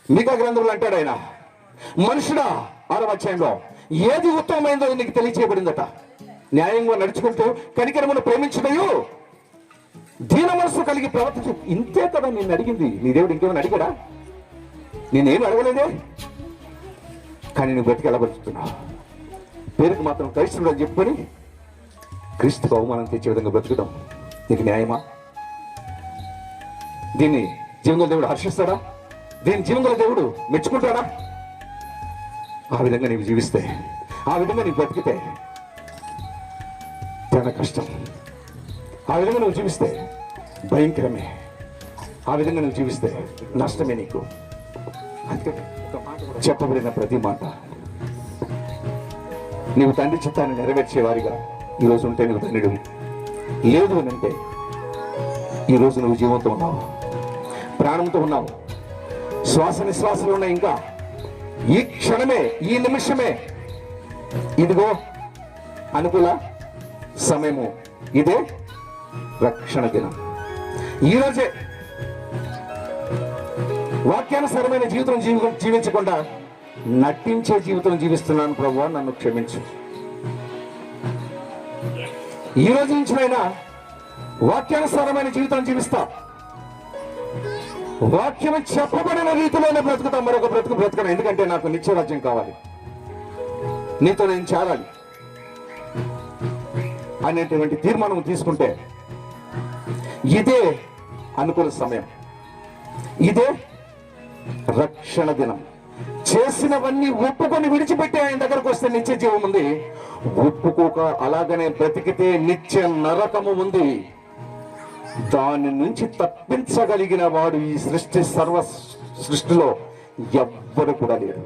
మీకా గ్రంథంలో అంటాడు ఆయన, మనుషుడా 6వ అధ్యాయంలో, ఏది ఉత్తమమైందో నీకు తెలియచేయబడిందట. న్యాయంగా నడుచుకుంటూ కనికరమును ప్రేమించుటయు దీన మనసు కలిగి ప్రవర్తించు. ఇంతే కదా నిన్ను అడిగింది. నీ దేవుడు ఇంకేమైనా అడిగాడా? నేనేం అడగలేదే. కానీ నువ్వు బ్రతికి ఎలా బ్రతుకుతున్నావు? పేరుకు మాత్రం క్రైస్తవుడు అని చెప్పుకొని క్రీస్తుకు అవమానం తెచ్చే విధంగా బ్రతుకుతాం. నీకు న్యాయమా? దీన్ని జీవంగల దేవుడు హర్షిస్తాడా? దీన్ని జీవంగల దేవుడు మెచ్చుకుంటాడా? ఆ విధంగా నీవు జీవిస్తే, ఆ విధంగా నీవు బ్రతికితే చాలా కష్టం. ఆ విధంగా నువ్వు జీవిస్తే భయంకరమే. ఆ విధంగా నువ్వు జీవిస్తే నష్టమే నీకు. అందుకే చెప్పబడిన ప్రతి మాట నీవు తండ్రి చిత్తాన్ని నెరవేర్చేవారిగా ఈరోజు ఉంటే నువ్వు తండ్రిడు. లేదు అని అంటే ఈరోజు నువ్వు జీవంతో ఉన్నావు, ప్రాణంతో ఉన్నావు, శ్వాస నిశ్వాసలు ఉన్నాయి. ఇంకా ఈ క్షణమే, ఈ నిమిషమే ఇదిగో అనుకూల సమయము, ఇదే రక్షణ దినం. ఈరోజే వాక్యానుసారమైన జీవితం జీవించకుండా నటించే జీవితం జీవిస్తున్నాను ప్రభువా, నన్ను క్షమించు. ఈ రోజు నుంచి అయినా వాక్యానుసారమైన జీవితం జీవిస్తా, వాక్యం చెప్పబడిన రీతిలోనే బ్రతుకుతాం. మరొక బ్రతుకను. ఎందుకంటే నాకు నిత్యరాజ్యం కావాలి, నీతో నేను చేరాలి అనేటువంటి తీర్మానం తీసుకుంటే ఇదే అనుకూల సమయం, ఇదే రక్షణ దినం. చేసినవన్నీ ఒప్పుకొని విడిచిపెట్టి ఆయన దగ్గరకు వస్తే నిత్య జీవం ఉంది. ఒప్పుకోక అలాగనే బ్రతికితే నిత్య నరకము ఉంది. దాని నుంచి తప్పించగలిగిన వాడు ఈ సృష్టిలో ఎవ్వరు కూడా లేరు.